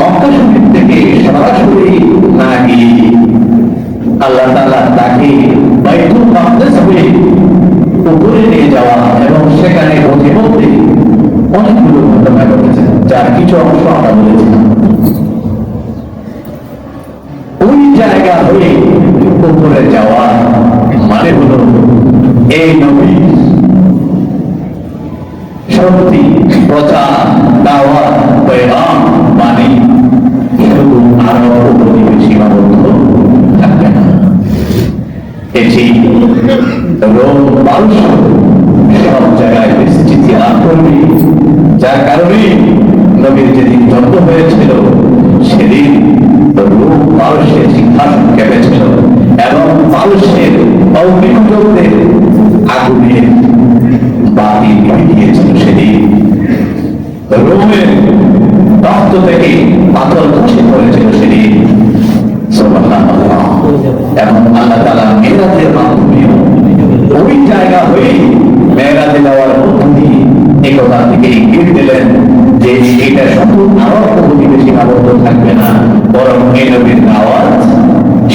মক্কা শরীফ থেকে সরাসরি না গিয়ে আল্লাহ তাআলা তাকে বাইতুল মাকদিস হয়ে উপরে নিয়ে যাওয়া এবং সেখানে মধ্যে মধ্যে অনেকগুলো ঘটনা ঘটেছে, যার কিছু অংশ আমরা বলেছিলাম। ওই জায়গা হয়ে উপরে যাওয়া মানে হলো এই নবী সত্যি প্রচার দাওয়া পেগাম মানে শুধু আরব উপদ্বীপে সীমাবদ্ধ থাকবে না, এটি রোম পারস্য সব জায়গায় বিস্তৃতি লাভ করবে। যার কারণে নবীর যেদিন জন্ম হয়েছিল সেদিন রোম পারস্যের সিংহাসন কেঁপেছিল এবং পারস্যের অগ্নিযোগদের আগুনের বাতি নিভে গিয়েছিল। সেদিন রোমের রক্ত থেকে পাথর খসে পড়েছিল সেদিন। সুবহানাল্লাহ। এবং আল্লাহ তাআলা মেরাজের মাধ্যমে ওই জায়গা হয়ে মেরাজে যাওয়ার মধ্য দিয়ে একথা থেকে ইঙ্গিত দিলেন যে এটা শুধু আরব উপদ্বীপে সীমাবদ্ধ থাকবে না, বরং এই নবীর দাওয়াত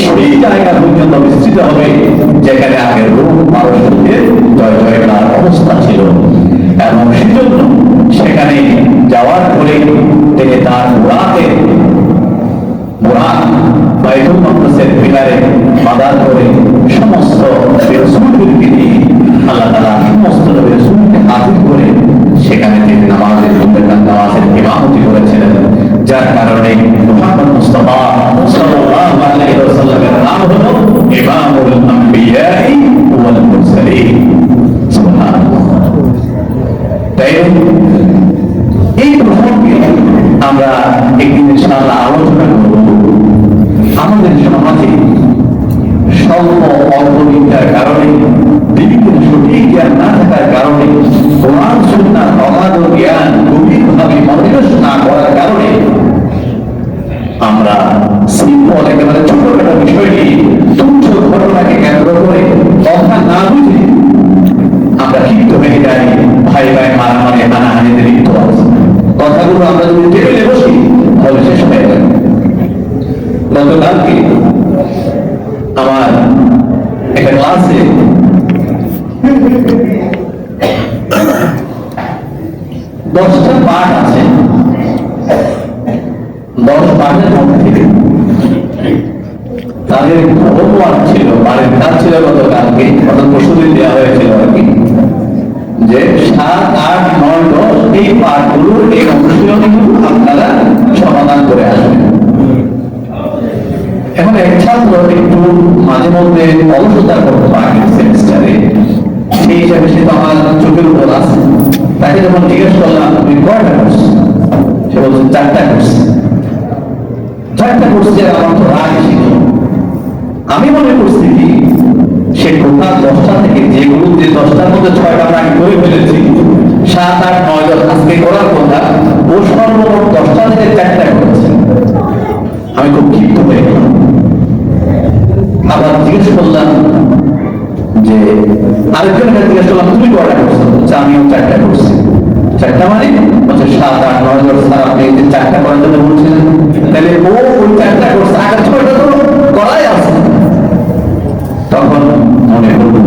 সেই জায়গা পর্যন্ত বিস্তৃত হবে যেখানে আগে রোম পারস্যদের জয় জয়কার অবস্থা ছিল। এবং সেজন্য সেখানে যাওয়ার পরে তিনি তার বুরাক বাইতুল মাকদিসের পিলারে বাঁধা করে সমস্ত রাসূলদেরকে নিয়ে আল্লাহ তাআলা সমস্ত রাসূলকে হাজির করে সেখানে তিনি নামাজের ইমামতি করেছিলেন। যার কারণে মুহাম্মদ মুস্তাফা সাল্লাল্লাহু আলাইহি ওয়াসাল্লামের নাম হলো ইমামুল আম্বিয়া ওয়াল মুরসালিন। সুবহানাল্লাহ। তাই এই প্রসঙ্গে আমরা একদিন ইনশাআল্লাহ আলোচনা করব। আমাদের সমাজে স্বল্প অল্পবিদ্যার কারণে, বিভিন্ন সঠিক জ্ঞান না থাকার কারণে, কোরআন সুন্নাহর অগাধ জ্ঞান গভীরভাবে মনোনিবেশ না করার কারণে আমরা সিম্পল একেবারে ছোটখাটো বিষয়টি তুচ্ছ ঘটনাকে কেন্দ্র করে কথা না বুঝে আমরা ক্ষিপ্ত হয়ে যাই, ভাই ভাই মারামারি হানাহানিতে লিপ্ত আছে। কথাগুলো আমরা যদি টেবিলে বসি তাহলে শেষ হয়ে যাবে। গতকালকে আমার একটা ক্লাসে 10টা পাঠ আছে। 10 পাঠের মধ্যে তাদের হোমওয়ার্ক ছিল, বাড়ির কাজ ছিল গতকালকে, অর্থাৎ পরশুদিন দেওয়া হয়েছিল আর কি, যে 7, 8, 9, 10 এই পাঠগুলোর এই অনুশীলনীগুলো আপনারা সমাধান করে আসবেন। এখন এক ছাত্র একটু মাঝে মধ্যে অলসতা করতে পারে সেমিস্টারে, সেই হিসাবে সে তো আমার চোখের উপর আছে। তাকে যখন জিজ্ঞেস করলাম তুমি কয়টা করছো, সে বলছে 4টা করছি। 4টা করছে, আমার তো রাগ ছিল। আমি মনে করছি কি সে টোটাল 10টা থেকে যেগুলো যে 10টার মধ্যে 6টা আমরা আগে করে ফেলেছি, 7, 8, 9, 10 আজকে করার কথা, ও সর্বমোট 10টা থেকে 4টা করেছে। আমি খুব ক্ষিপ্ত হয়ে গেলাম। আবার জিজ্ঞেস করলাম যে আরেকজনকে জিজ্ঞেস করলাম তুমি কয়টা করছো, আমিও 4টা করছি। 4টা মানে বলছে 7, 8, 9, 10 স্যার আপনি 4টা করার জন্য বলছিলেন, তাহলে ও ওই 4টা করছে, আগের 6টা তো করাই আছে। তখন মনে হলো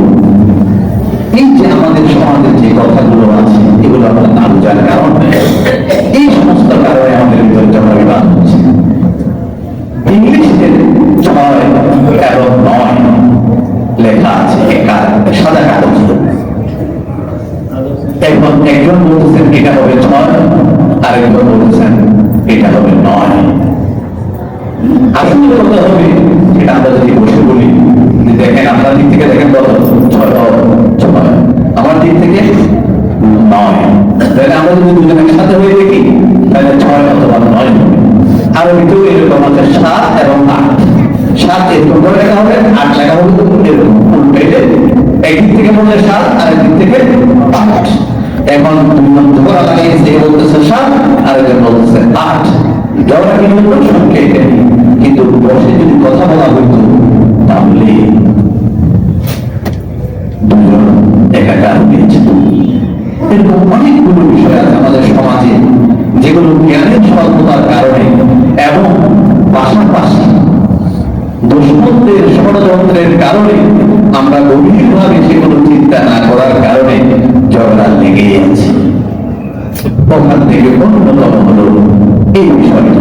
এই যে আমাদের সমাজের যে কথাগুলো আছে এগুলো আমরা না বোঝার কারণে এই সমস্ত কারণে আমাদের ভিতরে ঝগড়া বিবাদ হচ্ছে। ইংলিশের 6 এবং 9 লেখা আছে সাদা কাগজে। এখন একজন বলতেছেন এটা হবে 6, আরেকজন বলতেছেন এটা হবে 9। আসলে কথা হবে সেটা আমরা যদি বসে বলি, দেখেন আপনার দিক থেকে দেখেন কত 6, আমার দিক থেকে 9, তাহলে আমরা যদি দুজনে একসাথে হয়ে দেখি তাহলে 6 অথবা 9 হবে। আর ভিতরে এরকম আছে 7 এবং 8। 7 এরকম করে লেখা হবে, 8 লেখা হবে এরকম উল্টে, একদিক থেকে বললে 7 আর একদিক থেকে 8। এখন ধরা লাগিয়েছে, বলতেছে 7 আর একজন বলতেছে 8। দেওয়াটা কি হতো সংকেত, কিন্তু বসে যদি কথা বলা হইতো তাহলে দুজন একাকার হয়েছে। এরকম অনেকগুলো বিষয় আছে আমাদের সমাজে যেগুলো জ্ঞানের স্বল্পতার কারণে পেয়ে যাচ্ছি। ওখান থেকে অন্যতম হলো এই বিষয়টা।